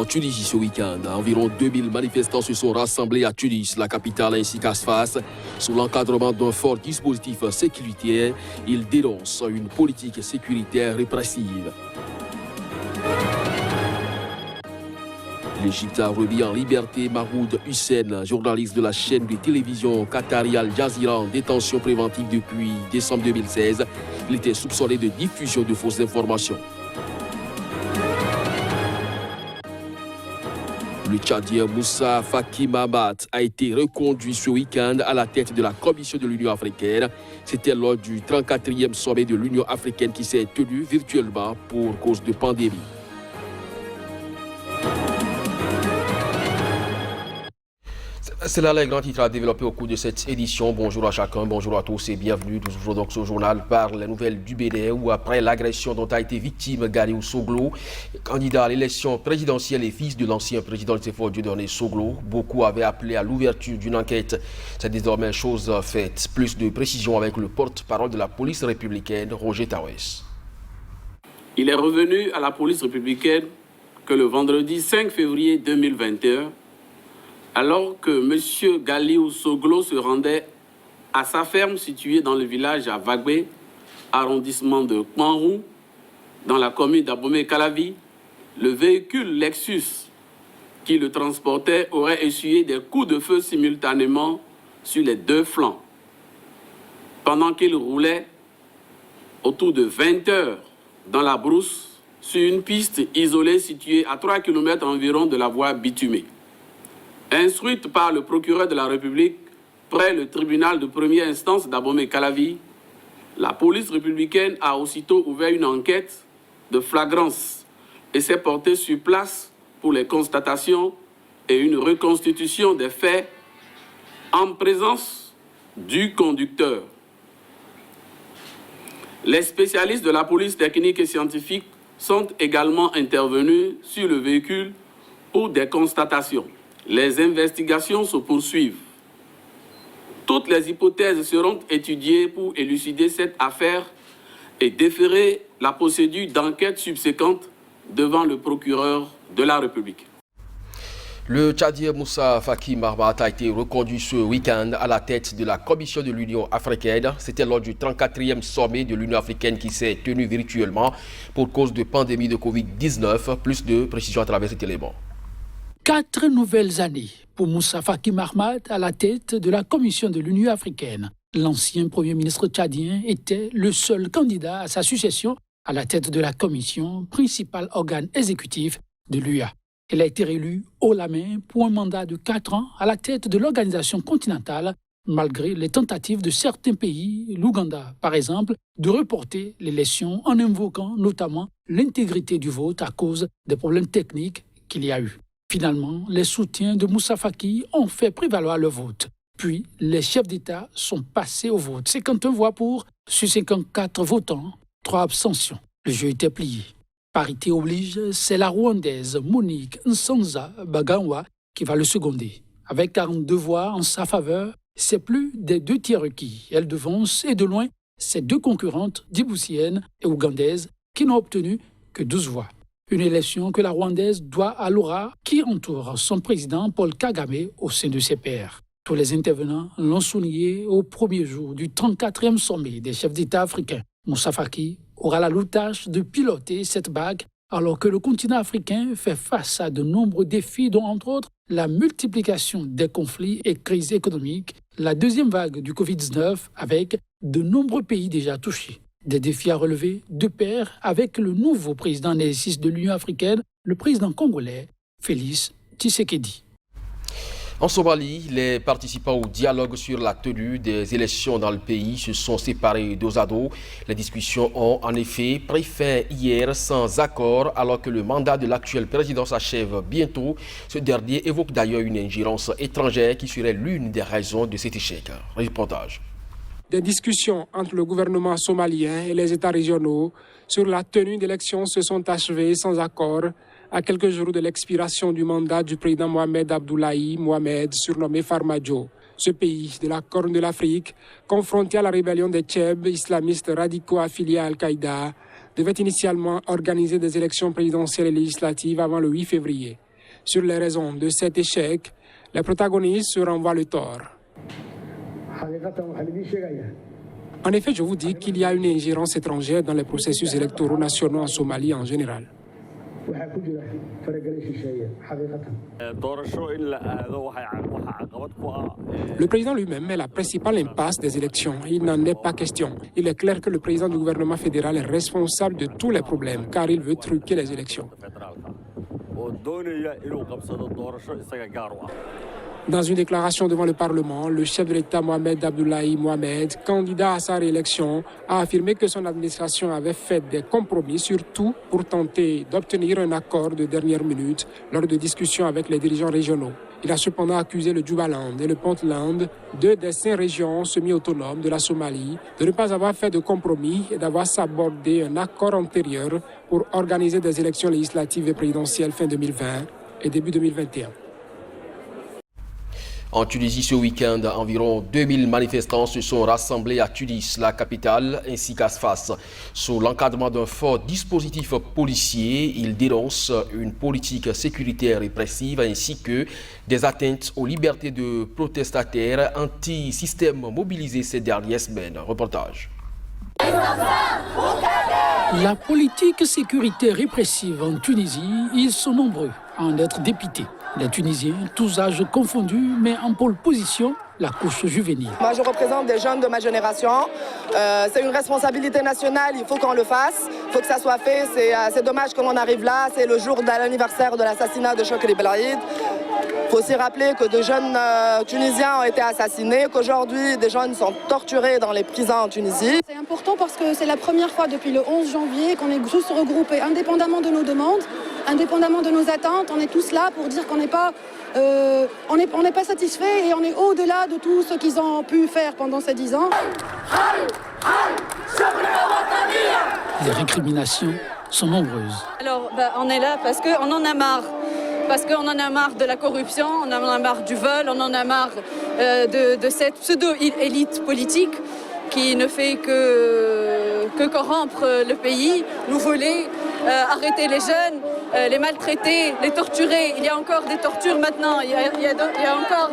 En Tunisie ce week-end, environ 2000 manifestants se sont rassemblés à Tunis, la capitale, ainsi qu'à Sfax. Sous l'encadrement d'un fort dispositif sécuritaire, ils dénoncent une politique sécuritaire répressive. L'Égypte a remis en liberté Mahmoud Hussein, journaliste de la chaîne de télévision qatari Al Jazeera en détention préventive depuis décembre 2016. Il était soupçonné de diffusion de fausses informations. Le Tchadien Moussa Faki Mahamat a été reconduit ce week-end à la tête de la Commission de l'Union africaine. C'était lors du 34e sommet de l'Union africaine qui s'est tenu virtuellement pour cause de pandémie. C'est là les grands titres à développer au cours de cette édition. Bonjour à chacun, bonjour à tous et bienvenue. Nous ouvrons donc ce journal par les nouvelles du Bénin où après l'agression dont a été victime Gariou Soglo, candidat à l'élection présidentielle et fils de l'ancien président Théophile Dieudonné Soglo, beaucoup avaient appelé à l'ouverture d'une enquête. C'est désormais chose faite. Plus de précisions avec le porte-parole de la police républicaine, Roger Tawes. Il est revenu à la police républicaine que le vendredi 5 février 2021, alors que M. Galiou Soglo se rendait à sa ferme située dans le village à Vagbé, arrondissement de Kmanrou, dans la commune d'Abomey-Calavi, le véhicule Lexus qui le transportait aurait essuyé des coups de feu simultanément sur les deux flancs. Pendant qu'il roulait autour de 20 heures dans la brousse sur une piste isolée située à 3 km environ de la voie bitumée. Instruite par le procureur de la République près le tribunal de première instance d'Abomey-Calavi, la police républicaine a aussitôt ouvert une enquête de flagrance et s'est portée sur place pour les constatations et une reconstitution des faits en présence du conducteur. Les spécialistes de la police technique et scientifique sont également intervenus sur le véhicule pour des constatations. Les investigations se poursuivent. Toutes les hypothèses seront étudiées pour élucider cette affaire et déférer la procédure d'enquête subséquente devant le procureur de la République. Le Tchadien Moussa Faki Mahamat a été reconduit ce week-end à la tête de la Commission de l'Union africaine. C'était lors du 34e sommet de l'Union africaine qui s'est tenu virtuellement pour cause de pandémie de Covid-19. Plus de précisions à travers cet élément. 4 nouvelles années pour Moussa Faki Mahamat à la tête de la Commission de l'Union africaine. L'ancien Premier ministre tchadien était le seul candidat à sa succession à la tête de la Commission, principal organe exécutif de l'UA. Il a été réélu haut la main pour un mandat de 4 ans à la tête de l'organisation continentale, malgré les tentatives de certains pays, l'Ouganda par exemple, de reporter l'élection en invoquant notamment l'intégrité du vote à cause des problèmes techniques qu'il y a eu. Finalement, les soutiens de Moussa Faki ont fait prévaloir le vote. Puis, les chefs d'État sont passés au vote. 51 voix pour, sur 54 votants, 3 abstentions. Le jeu était plié. Parité oblige, c'est la Rwandaise Monique Nsanza Baganwa qui va le seconder. Avec 42 voix en sa faveur, c'est plus des 2 tiers requis. Elle devance et de loin ses 2 concurrentes, djiboutiennes et ougandaises, qui n'ont obtenu que 12 voix. Une élection que la Rwandaise doit à l'aura qui entoure son président Paul Kagame au sein de ses pairs. Tous les intervenants l'ont souligné au premier jour du 34e sommet des chefs d'État africains. Moussa Faki aura la lourde tâche de piloter cette bague alors que le continent africain fait face à de nombreux défis dont entre autres la multiplication des conflits et crises économiques, la deuxième vague du Covid-19 avec de nombreux pays déjà touchés. Des défis à relever de pair avec le nouveau président en exercice de l'Union africaine, le président congolais Félix Tshisekedi. En Somalie, les participants au dialogue sur la tenue des élections dans le pays se sont séparés dos à dos. Les discussions ont en effet pris fin hier sans accord alors que le mandat de l'actuel président s'achève bientôt. Ce dernier évoque d'ailleurs une ingérence étrangère qui serait l'une des raisons de cet échec. Reportage. Des discussions entre le gouvernement somalien et les États régionaux sur la tenue d'élections se sont achevées sans accord à quelques jours de l'expiration du mandat du président Mohamed Abdoulaye Mohamed, surnommé Farmajo. Ce pays de la Corne de l'Afrique, confronté à la rébellion des Tchèbes, islamistes radicaux affiliés à Al-Qaïda, devait initialement organiser des élections présidentielles et législatives avant le 8 février. Sur les raisons de cet échec, les protagonistes se renvoient le tort. En effet, je vous dis qu'il y a une ingérence étrangère dans les processus électoraux nationaux en Somalie en général. Le président lui-même est la principale impasse des élections. Il n'en est pas question. Il est clair que le président du gouvernement fédéral est responsable de tous les problèmes car il veut truquer les élections. Dans une déclaration devant le Parlement, le chef de l'État Mohamed Abdullahi Mohamed, candidat à sa réélection, a affirmé que son administration avait fait des compromis, surtout pour tenter d'obtenir un accord de dernière minute lors de discussions avec les dirigeants régionaux. Il a cependant accusé le Jubaland et le Puntland, deux des 5 régions semi-autonomes de la Somalie, de ne pas avoir fait de compromis et d'avoir sabordé un accord antérieur pour organiser des élections législatives et présidentielles fin 2020 et début 2021. En Tunisie, ce week-end, environ 2000 manifestants se sont rassemblés à Tunis, la capitale, ainsi qu'à Sfax. Sous l'encadrement d'un fort dispositif policier, ils dénoncent une politique sécuritaire répressive ainsi que des atteintes aux libertés de protestataires anti-système mobilisés ces dernières semaines. Reportage. La politique sécuritaire répressive en Tunisie, ils sont nombreux à en être dépités. Les Tunisiens, tous âges confondus, mais en pole position, la couche juvénile. Moi, je représente des jeunes de ma génération. C'est une responsabilité nationale, il faut qu'on le fasse. Il faut que ça soit fait. C'est dommage qu'on en arrive là. C'est le jour de l'anniversaire de l'assassinat de Chokri Belaïd. Il faut aussi rappeler que de jeunes Tunisiens ont été assassinés, qu'aujourd'hui, des jeunes sont torturés dans les prisons en Tunisie. C'est important parce que c'est la première fois depuis le 11 janvier qu'on est tous regroupés, indépendamment de nos demandes, indépendamment de nos attentes. On est tous là pour dire qu'on n'est pas... on n'est pas satisfait et on est au-delà de tout ce qu'ils ont pu faire pendant ces 10 ans. Les récriminations sont nombreuses. Alors, on est là parce qu'on en a marre. Parce qu'on en a marre de la corruption, on en a marre du vol, on en a marre de cette pseudo-élite politique qui ne fait que corrompre le pays, nous voler, arrêter les jeunes, les maltraiter, les torturer. Il y a encore des tortures maintenant, il y a encore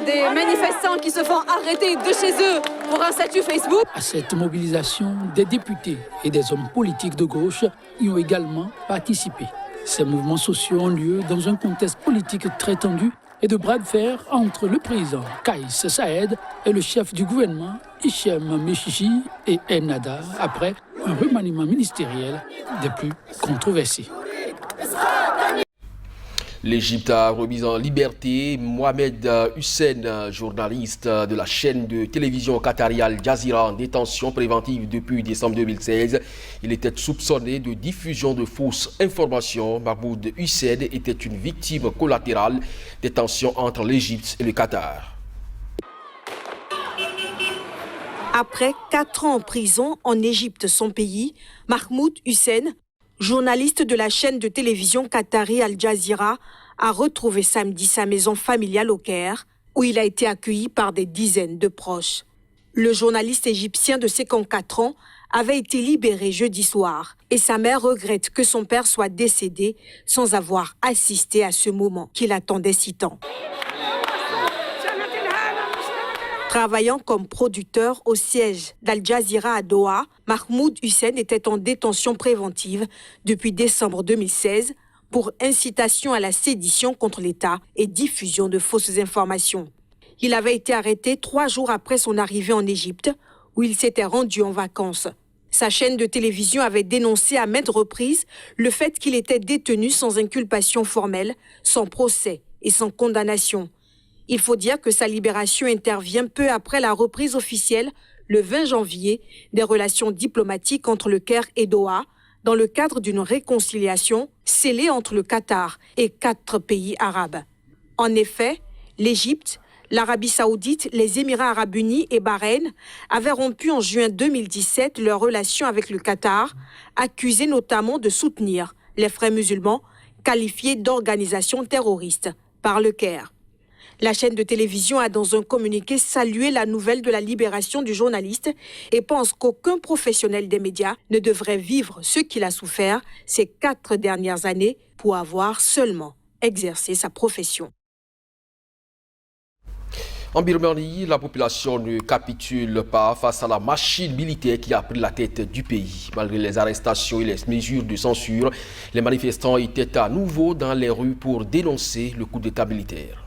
des manifestants qui se font arrêter de chez eux pour un statut Facebook. À cette mobilisation, des députés et des hommes politiques de gauche y ont également participé. Ces mouvements sociaux ont lieu dans un contexte politique très tendu et de bras de fer entre le président Kaïs Saïed et le chef du gouvernement Hichem Mechichi et Ennahda après un remaniement ministériel des plus controversés. L'Égypte a remis en liberté Mohamed Hussein, journaliste de la chaîne de télévision qatari Al Jazeera en détention préventive depuis décembre 2016. Il était soupçonné de diffusion de fausses informations. Mahmoud Hussein était une victime collatérale des tensions entre l'Égypte et le Qatar. Après 4 ans en prison en Égypte, son pays, Mahmoud Hussein, journaliste de la chaîne de télévision qatari Al Jazeera, a retrouvé samedi sa maison familiale au Caire, où il a été accueilli par des dizaines de proches. Le journaliste égyptien de 54 ans avait été libéré jeudi soir et sa mère regrette que son père soit décédé sans avoir assisté à ce moment qu'il attendait si tant. Travaillant comme producteur au siège d'Al Jazeera à Doha, Mahmoud Hussein était en détention préventive depuis décembre 2016 pour incitation à la sédition contre l'État et diffusion de fausses informations. Il avait été arrêté 3 jours après son arrivée en Égypte, où il s'était rendu en vacances. Sa chaîne de télévision avait dénoncé à maintes reprises le fait qu'il était détenu sans inculpation formelle, sans procès et sans condamnation. Il faut dire que sa libération intervient peu après la reprise officielle, le 20 janvier, des relations diplomatiques entre le Caire et Doha, dans le cadre d'une réconciliation scellée entre le Qatar et 4 pays arabes. En effet, l'Égypte, l'Arabie saoudite, les Émirats arabes unis et Bahreïn avaient rompu en juin 2017 leurs relations avec le Qatar, accusés notamment de soutenir les frères musulmans qualifiés d'organisations terroristes par le Caire. La chaîne de télévision a dans un communiqué salué la nouvelle de la libération du journaliste et pense qu'aucun professionnel des médias ne devrait vivre ce qu'il a souffert ces 4 dernières années pour avoir seulement exercer sa profession. En Birmanie, la population ne capitule pas face à la machine militaire qui a pris la tête du pays. Malgré les arrestations et les mesures de censure, les manifestants étaient à nouveau dans les rues pour dénoncer le coup d'État militaire.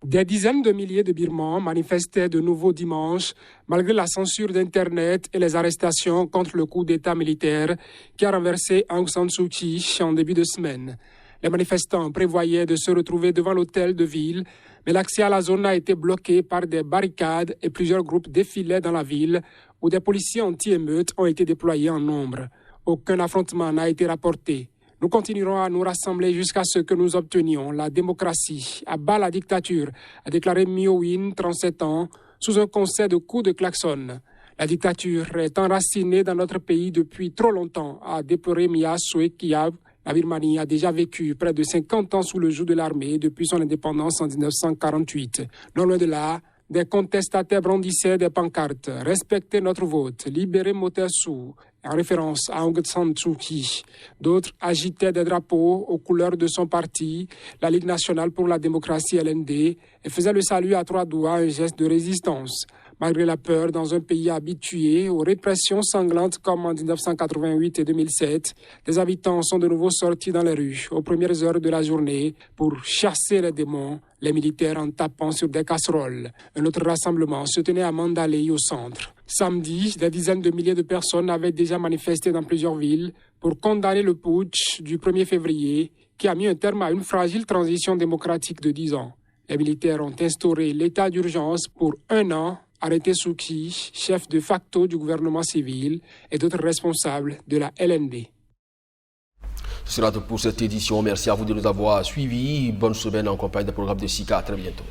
Des dizaines de milliers de Birmans manifestaient de nouveau dimanche, malgré la censure d'Internet et les arrestations contre le coup d'État militaire qui a renversé Aung San Suu Kyi en début de semaine. Les manifestants prévoyaient de se retrouver devant l'hôtel de ville, mais l'accès à la zone a été bloqué par des barricades et plusieurs groupes défilaient dans la ville où des policiers anti-émeutes ont été déployés en nombre. Aucun affrontement n'a été rapporté. Nous continuerons à nous rassembler jusqu'à ce que nous obtenions la démocratie. À bas la dictature, a déclaré Myo Win, 37 ans, sous un concert de coups de klaxon. La dictature est enracinée dans notre pays depuis trop longtemps, a déploré Mia Soe Kiab. La Birmanie a déjà vécu près de 50 ans sous le joug de l'armée depuis son indépendance en 1948. Non loin de là, des contestataires brandissaient des pancartes « Respectez notre vote, libérez Motesu » en référence à Aung San Suu Kyi. D'autres agitaient des drapeaux aux couleurs de son parti, la Ligue nationale pour la démocratie LND, et faisaient le salut à trois doigts, un geste de résistance. Malgré la peur dans un pays habitué aux répressions sanglantes comme en 1988 et 2007, les habitants sont de nouveau sortis dans les rues aux premières heures de la journée pour chasser les démons, les militaires en tapant sur des casseroles. Un autre rassemblement se tenait à Mandalay au centre. Samedi, des dizaines de milliers de personnes avaient déjà manifesté dans plusieurs villes pour condamner le putsch du 1er février qui a mis un terme à une fragile transition démocratique de 10 ans. Les militaires ont instauré l'état d'urgence pour 1 an, arrêté Suu Kyi, chef de facto du gouvernement civil, et d'autres responsables de la LND. Ce sera tout pour cette édition. Merci à vous de nous avoir suivis. Bonne semaine en compagnie des programmes de SICA. À très bientôt.